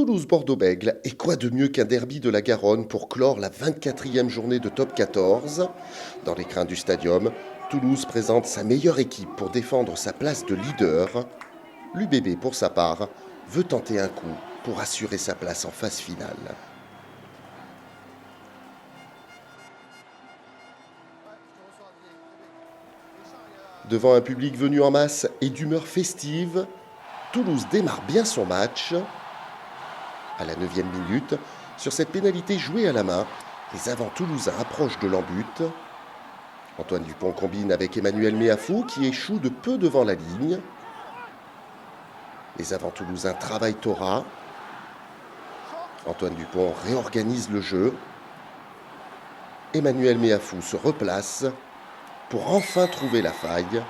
Toulouse-Bordeaux-Bègles, et quoi de mieux qu'un derby de la Garonne pour clore la 24e journée de top 14 ? Dans les crins du stadium, Toulouse présente sa meilleure équipe pour défendre sa place de leader. L'UBB, pour sa part, veut tenter un coup pour assurer sa place en phase finale. Devant un public venu en masse et d'humeur festive, Toulouse démarre bien son match. À la 9e minute, sur cette pénalité jouée à la main, les avants toulousains approchent de l'en-but. Antoine Dupont combine avec Emmanuel Meafou qui échoue de peu devant la ligne. Les avants toulousains travaillent au ras. Antoine Dupont réorganise le jeu. Emmanuel Meafou se replace pour enfin trouver la faille.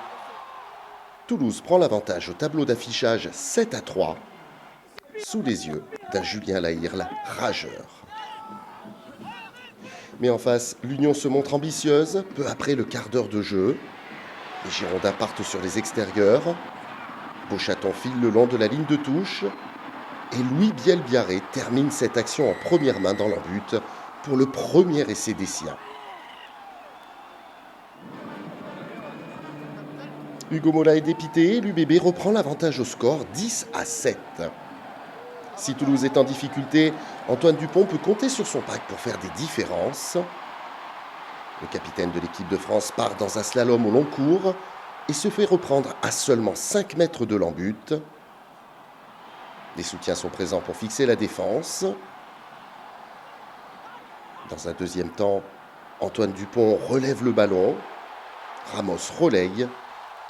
Toulouse prend l'avantage au tableau d'affichage 7-3, sous les yeux d'un Julien Lahirle rageur. Mais en face, l'Union se montre ambitieuse, peu après le quart d'heure de jeu. Les Girondins partent sur les extérieurs. Beauchaton file le long de la ligne de touche. Et Louis Bielbiarré termine cette action en première main dans l'en-but pour le premier essai des siens. Hugo Mola est dépité, l'UBB reprend l'avantage au score 10-7. Si Toulouse est en difficulté, Antoine Dupont peut compter sur son pack pour faire des différences. Le capitaine de l'équipe de France part dans un slalom au long cours et se fait reprendre à seulement 5 mètres de l'en-but. Les soutiens sont présents pour fixer la défense. Dans un deuxième temps, Antoine Dupont relève le ballon. Ramos relaye.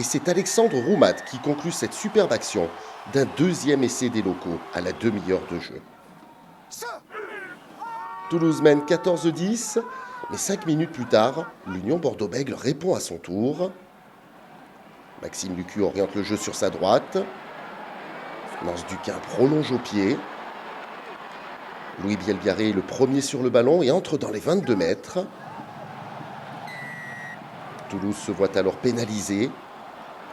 Et c'est Alexandre Roumat qui conclut cette superbe action d'un deuxième essai des locaux à la demi-heure de jeu. Toulouse mène 14-10, mais 5 minutes plus tard, l'Union Bordeaux-Bègles répond à son tour. Maxime Lucu oriente le jeu sur sa droite. Lance Duquin prolonge au pied. Louis Bielbiarré est le premier sur le ballon et entre dans les 22 mètres. Toulouse se voit alors pénalisé.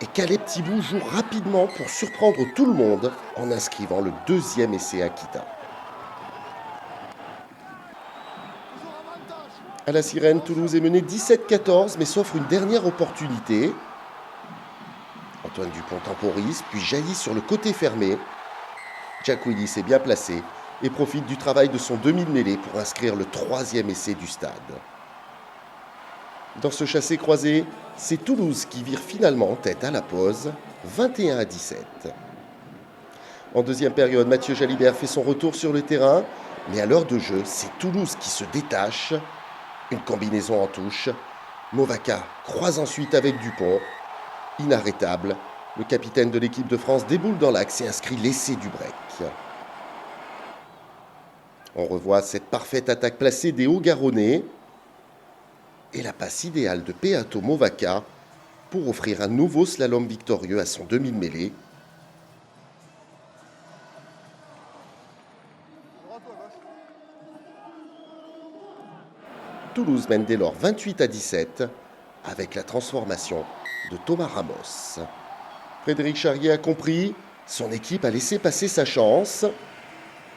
Et Caleb Thibault joue rapidement pour surprendre tout le monde en inscrivant le deuxième essai Akita. À la sirène, Toulouse est mené 17-14 mais s'offre une dernière opportunité. Antoine Dupont temporise puis jaillit sur le côté fermé. Jack Willis est bien placé et profite du travail de son demi de mêlée pour inscrire le troisième essai du stade. Dans ce chassé-croisé, c'est Toulouse qui vire finalement en tête à la pause, 21-17. En deuxième période, Mathieu Jalibert fait son retour sur le terrain, mais à l'heure de jeu, c'est Toulouse qui se détache. Une combinaison en touche. Movaca croise ensuite avec Dupont. Inarrêtable, le capitaine de l'équipe de France déboule dans l'axe et inscrit l'essai du break. On revoit cette parfaite attaque placée des Hauts-Garonnais. Et la passe idéale de Peato Movaca pour offrir un nouveau slalom victorieux à son demi de mêlée. Toulouse mène dès lors 28-17 avec la transformation de Thomas Ramos. Frédéric Charrier a compris, son équipe a laissé passer sa chance.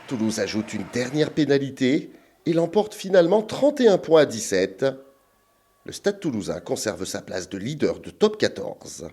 Toulouse ajoute une dernière pénalité et l'emporte finalement 31-17. Le Stade toulousain conserve sa place de leader de top 14.